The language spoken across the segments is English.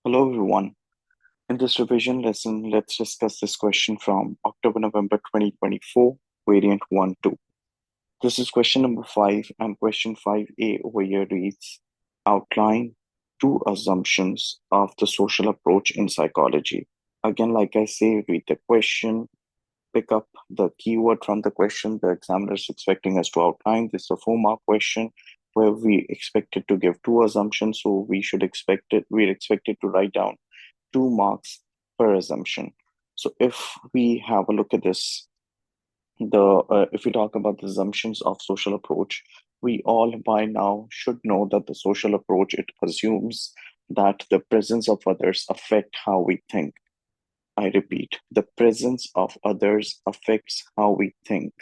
Hello, everyone. In this revision lesson, let's discuss this question from October-November 2024, variant 1-2. This is question number 5, and question 5A over here reads, outline two assumptions of the social approach in psychology. Again, like I say, read the question, pick up the keyword from the question the examiner is expecting us to outline. This is a 4-mark question where we expected to give two assumptions, so we're expected to write down 2 marks per assumption. So if we have a look at this, the if we talk about the assumptions of social approach, we all by now should know that the social approach, it assumes that the presence of others affect how we think. I repeat, the presence of others affects how we think,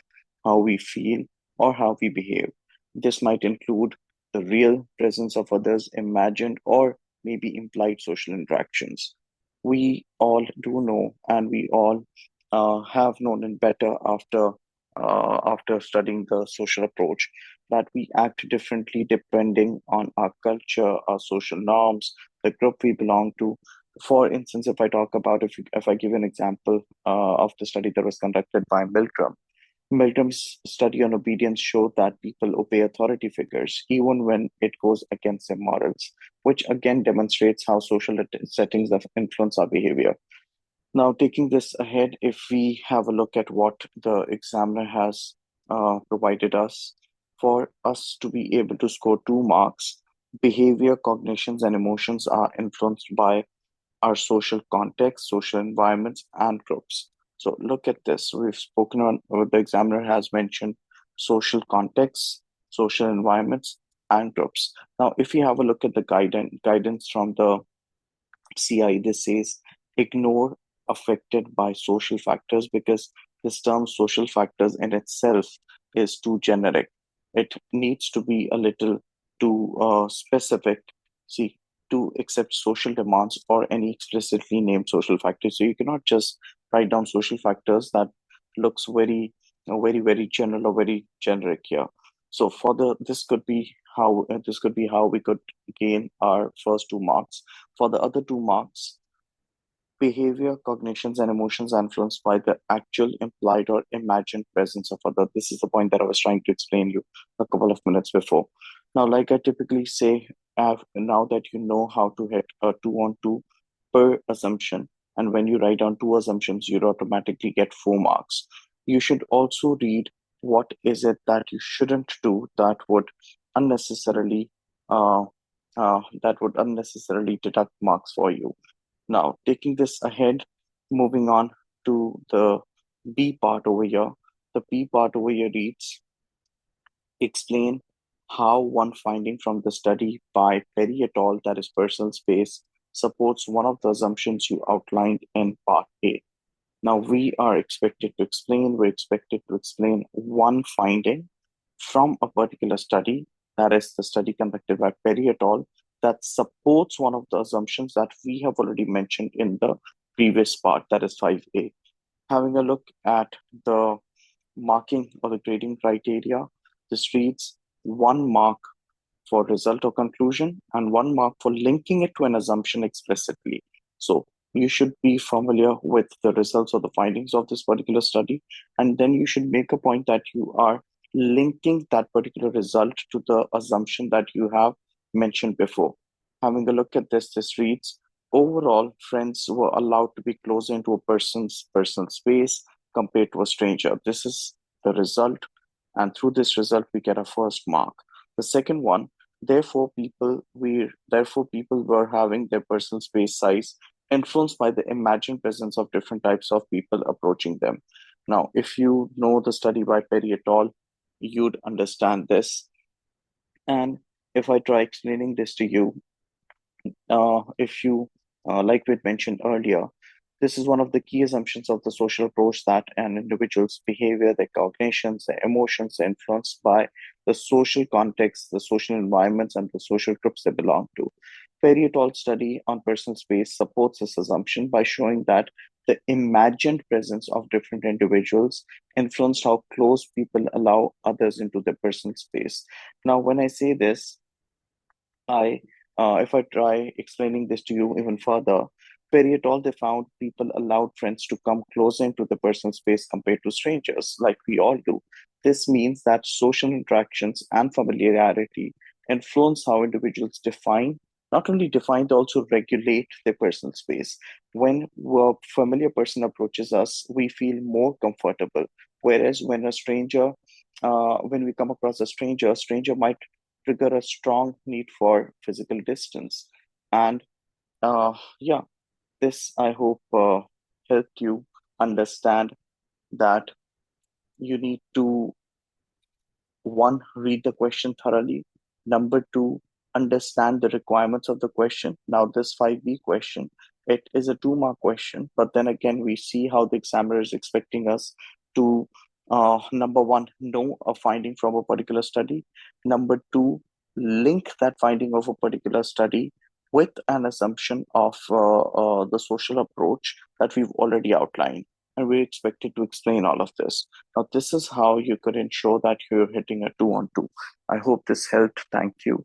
how we feel, or how we behave. This might include the real presence of others, imagined or maybe implied social interactions. We all do know, and we all have known it better after studying the social approach, that we act differently depending on our culture, our social norms, the group we belong to. For instance, if I talk about if I give an example of the study that was conducted by Milgram, Milgram's study on obedience showed that people obey authority figures even when it goes against their morals, which again demonstrates how social settings have influence our behavior. Now, taking this ahead, if we have a look at what the examiner has provided us, for us to be able to score 2 marks, behavior, cognitions, and emotions are influenced by our social context, social environments, and groups. So look at this. We've spoken on, or the examiner has mentioned social contexts, social environments, and groups. Now, if you have a look at the guidance from the CI, this says ignore affected by social factors because this term social factors in itself is too generic. It needs to be a little too specific. See, to accept social demands or any explicitly named social factors. So you cannot just write down social factors that looks very general or very generic here. So for the this could be how we could gain our first 2 marks. For the other 2 marks, behavior, cognitions, and emotions are influenced by the actual, implied, or imagined presence of other. This is the point that I was trying to explain you a couple of minutes before. Now, like I typically say, now that you know how to hit a 2 on 2 per assumption, and when you write down 2 assumptions, you automatically get 4 marks. You should also read what is it that you shouldn't do unnecessarily uh, that would unnecessarily deduct marks for you. Now, taking this ahead, moving on to the B part over here. The B part over here reads, explain how one finding from the study by Perry et al., that is personal space, supports one of the assumptions you outlined in part A. Now, we're expected to explain one finding from a particular study, that is the study conducted by Perry et al., that supports one of the assumptions that we have already mentioned in the previous part, that is 5A. Having a look at the marking or the grading criteria, this reads 1 mark for result or conclusion and 1 mark for linking it to an assumption explicitly. So you should be familiar with the results or the findings of this particular study, and then you should make a point that you are linking that particular result to the assumption that you have mentioned before. Having a look at this, this reads, overall, friends were allowed to be closer into a person's personal space compared to a stranger. This is the result, and through this result, we get a first mark. The second one, therefore people were having their personal space size influenced by the imagined presence of different types of people approaching them. Now, if you know the study by Perry et al., you'd understand this. And if I try explaining this to you, if you, like we mentioned earlier, this is one of the key assumptions of the social approach, that an individual's behavior, their cognitions, their emotions are influenced by the social context, the social environments, and the social groups they belong to. Perry et al. Study on personal space supports this assumption by showing that the imagined presence of different individuals influenced how close people allow others into their personal space. Now, when I say this, I if I try explaining this to you even further, Perietol, they found people allowed friends to come closer into the personal space compared to strangers, like we all do. This means that social interactions and familiarity influence how individuals define, not only define, they also regulate their personal space. When a familiar person approaches us, we feel more comfortable. Whereas when we come across a stranger might trigger a strong need for physical distance. And yeah, this I hope helped you understand that you need to one, read the question thoroughly. Number two, understand the requirements of the question. Now, this 5B question, it is a 2 mark question, but then again, we see how the examiner is expecting us to, number one, know a finding from a particular study. Number two, link that finding of a particular study with an assumption of the social approach that we've already outlined. And we're expected to explain all of this. Now, this is how you could ensure that you're hitting a 2 on 2. I hope this helped. Thank you.